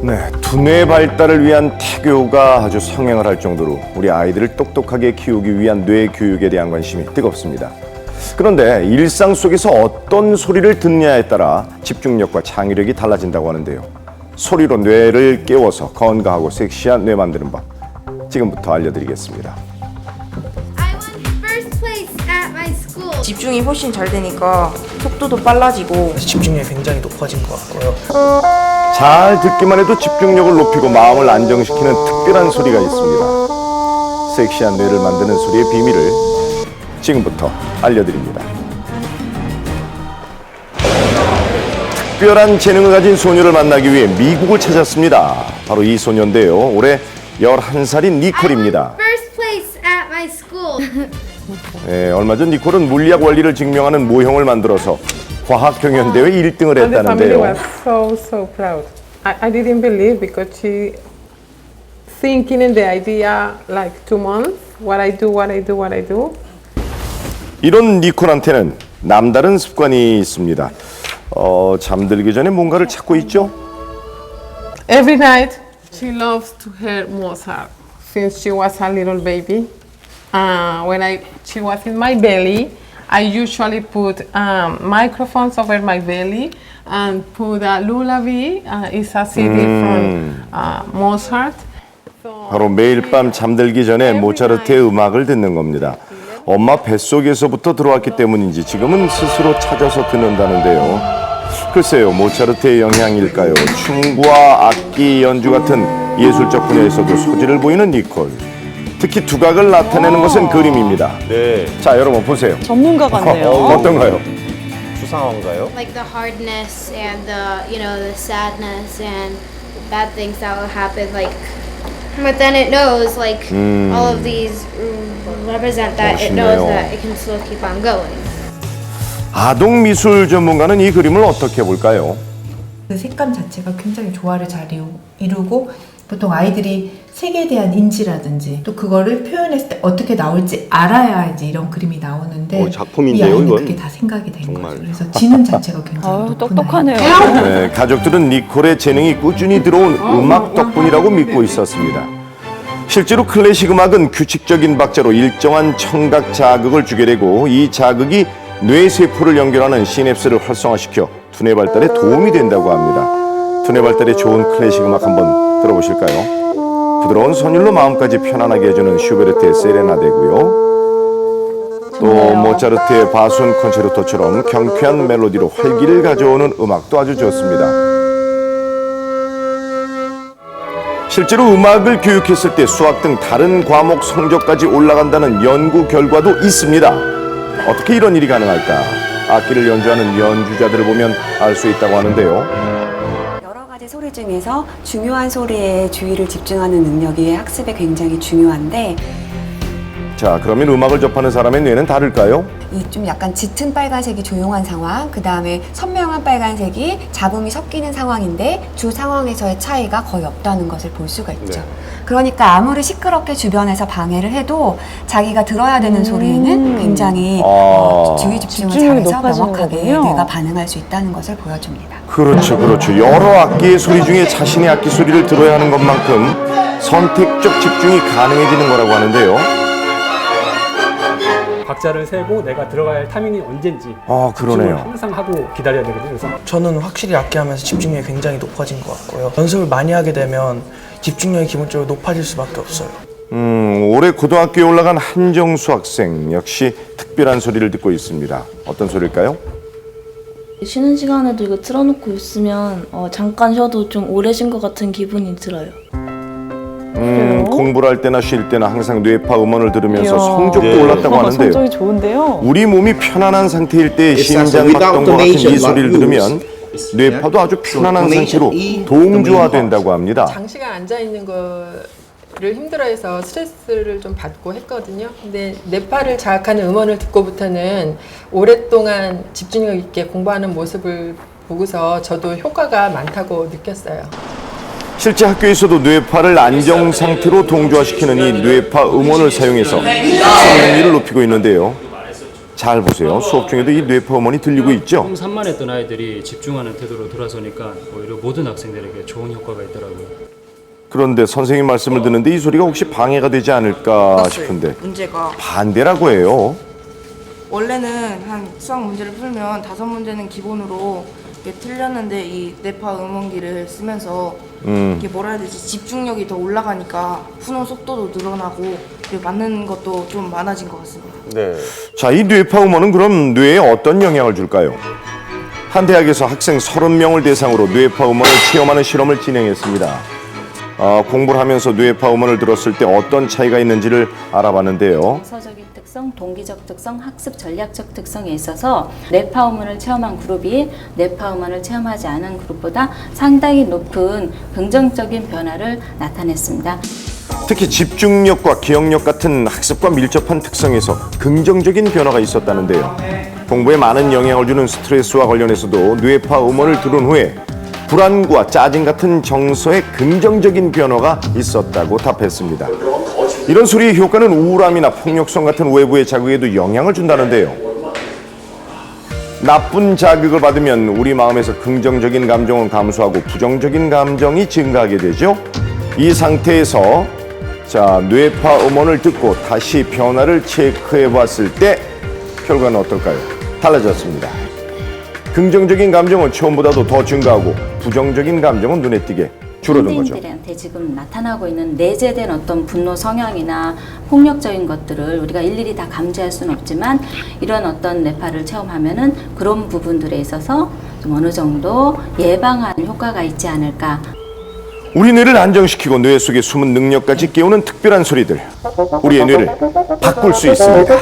네, 두뇌 발달을 위한 태교가 아주 성행을 할 정도로 우리 아이들을 똑똑하게 키우기 위한 뇌 교육에 대한 관심이 뜨겁습니다. 그런데 일상 속에서 어떤 소리를 듣느냐에 따라 집중력과 창의력이 달라진다고 하는데요. 소리로 뇌를 깨워서 건강하고 섹시한 뇌 만드는 법, 지금부터 알려드리겠습니다. I won first place at my school. 집중이 훨씬 잘 되니까 속도도 빨라지고 집중력이 굉장히 높아진 것 같고요. 잘 듣기만 해도 집중력을 높이고 마음을 안정시키는 특별한 소리가 있습니다. 섹시한 뇌를 만드는 소리의 비밀을 지금부터 알려드립니다. 특별한 재능을 가진 소녀를 만나기 위해 미국을 찾았습니다. 바로 이 소녀인데요. 올해 11살인 니콜입니다. First place at my school. 네, 얼마 전 니콜은 물리학 원리를 증명하는 모형을 만들어서 과학 경연 대회 1등을 And the family 했다는데요. was so proud. I didn't believe because she thinking in the idea like 2 months, what I do. 이런 니콜한테는 남다른 습관이 있습니다. 잠들기 전에 뭔가를 찾고 있죠? Every night she loves to hear Mozart since she was a little baby. She was in my belly, I usually put microphones over my belly and put a lullaby. It's a CD from Mozart. 바로 매일 밤 잠들기 전에 모차르트의 음악을 듣는 겁니다. 엄마 뱃속에서부터 들어왔기 때문인지 지금은 스스로 찾아서 듣는다는데요. 글쎄요, 모차르트의 영향일까요? 춤과 악기 연주 같은 예술적 분야에서도 소질을 보이는 니콜. 특히 두각을 나타내는 것은 그림입니다. 네, 자, 여러분 보세요. 전문가 같네요. 어떤가요? 수상한가요? Like the hardness and the sadness and the bad things that will happen. But then it knows all of these represent that. It knows that it can still keep on going. 아동 미술 전문가는 이 그림을 어떻게 볼까요? 그 색감 자체가 굉장히 조화를 잘 이루고 보통 아이들이 색에 대한 인지라든지 또 그거를 표현했을 때 어떻게 나올지 알아야 이제 이런 그림이 나오는데 작품인데요, 이 아이는 이건? 그게 다 생각이 된 정말. 거죠. 그래서 지능 자체가 굉장히 높은 똑똑하네요. 네, 가족들은 니콜의 재능이 꾸준히 들어온 음악 덕분이라고 믿고 있었습니다. 실제로 클래식 음악은 규칙적인 박자로 일정한 청각 자극을 주게 되고 이 자극이 뇌세포를 연결하는 시냅스를 활성화시켜 두뇌 발달에 도움이 된다고 합니다. 두뇌 발달에 좋은 클래식 음악 한번 들어보실까요? 부드러운 선율로 마음까지 편안하게 해주는 슈베르트의 세레나데고요. 또 모차르트의 바순 콘체르토처럼 경쾌한 멜로디로 활기를 가져오는 음악도 아주 좋습니다. 실제로 음악을 교육했을 때 수학 등 다른 과목 성적까지 올라간다는 연구 결과도 있습니다. 어떻게 이런 일이 가능할까? 악기를 연주하는 연주자들을 보면 알 수 있다고 하는데요. 여러 가지 소리 중에서 중요한 소리에 주의를 집중하는 능력이 학습에 굉장히 중요한데 자, 그러면 음악을 접하는 사람의 뇌는 다를까요? 이 좀 약간 짙은 빨간색이 조용한 상황, 그 다음에 선명한 빨간색이 잡음이 섞이는 상황인데 두 상황에서의 차이가 거의 없다는 것을 볼 수가 있죠. 그러니까 아무리 시끄럽게 주변에서 방해를 해도 자기가 들어야 되는 소리에는 굉장히 주의 집중을 집중력이 잘해서 높아지는 명확하게 거군요. 뇌가 반응할 수 있다는 것을 보여줍니다. 그렇죠. 여러 악기의 소리 중에 자신의 악기 소리를 들어야 하는 것만큼 선택적 집중이 가능해지는 거라고 하는데요. 박자를 세고 내가 들어가야 할 타이밍이 언젠지 그러네요. 집중을 항상 하고 기다려야 되거든요. 그래서 저는 확실히 악기하면서 집중력이 굉장히 높아진 것 같고요. 연습을 많이 하게 되면 집중력이 기본적으로 높아질 수밖에 없어요. 올해 고등학교에 올라간 한정수 학생 역시 특별한 소리를 듣고 있습니다. 어떤 소리일까요? 쉬는 시간에도 이거 틀어놓고 있으면 잠깐 쉬어도 좀 오래 쉰 것 같은 기분이 들어요. 공부를 할 때나 쉴 때나 항상 뇌파 음원을 들으면서 이야. 성적도 올랐다고 하는데요. 성적이 좋은데요. 우리 몸이 편안한 상태일 때 심장박동과 같은 이 소리를 들으면 뇌파도 아주 편안한 상태로 동조화된다고 합니다. 장시간 앉아 있는 거를 힘들어해서 스트레스를 좀 받고 했거든요. 근데 뇌파를 자극하는 음원을 듣고부터는 오랫동안 집중력 있게 공부하는 모습을 보고서 저도 효과가 많다고 느꼈어요. 실제 학교에서도 뇌파를 안정 상태로 동조화시키는 이 뇌파 음원을 사용해서 학습 능력을 높이고 있는데요. 잘 보세요. 수업 중에도 이 뇌파 음원이 들리고 있죠. 산만했던 아이들이 집중하는 태도로 돌아서니까 오히려 모든 학생들에게 좋은 효과가 있더라고요. 그런데 선생님 말씀을 듣는데 이 소리가 혹시 방해가 되지 않을까 싶은데 문제가 반대라고 해요. 원래는 한 수학 문제를 풀면 5문제는 기본으로 이게 틀렸는데 이 뇌파 음원기를 쓰면서 이게 뭐라 해야 되지, 집중력이 더 올라가니까 푸는 속도도 늘어나고 그리고 맞는 것도 좀 많아진 것 같습니다. 네. 자, 이 뇌파 음원은 그럼 뇌에 어떤 영향을 줄까요? 한 대학에서 학생 30명을 대상으로 뇌파 음원을 체험하는 실험을 진행했습니다. 공부를 하면서 뇌파 음원을 들었을 때 어떤 차이가 있는지를 알아봤는데요. 정서적인 특성, 동기적 특성, 학습 전략적 특성에 있어서 뇌파 음원을 체험한 그룹이 뇌파 음원을 체험하지 않은 그룹보다 상당히 높은 긍정적인 변화를 나타냈습니다. 특히 집중력과 기억력 같은 학습과 밀접한 특성에서 긍정적인 변화가 있었다는데요. 공부에 많은 영향을 주는 스트레스와 관련해서도 뇌파 음원을 들은 후에 불안과 짜증 같은 정서에 긍정적인 변화가 있었다고 답했습니다. 이런 소리의 효과는 우울함이나 폭력성 같은 외부의 자극에도 영향을 준다는데요. 나쁜 자극을 받으면 우리 마음에서 긍정적인 감정은 감소하고 부정적인 감정이 증가하게 되죠. 이 상태에서 뇌파 음원을 듣고 다시 변화를 체크해 봤을 때 결과는 어떨까요? 달라졌습니다. 긍정적인 감정은 처음보다도 더 증가하고 부정적인 감정은 눈에 띄게 줄어든 거죠. 현대인들한테 지금 나타나고 있는 내재된 어떤 분노 성향이나 폭력적인 것들을 우리가 일일이 다 감지할 수는 없지만 이런 어떤 뇌파를 체험하면은 그런 부분들에 있어서 좀 어느 정도 예방하는 효과가 있지 않을까. 우리 뇌를 안정시키고 뇌 속의 숨은 능력까지 깨우는 특별한 소리들. 우리의 뇌를 바꿀 수 있습니다.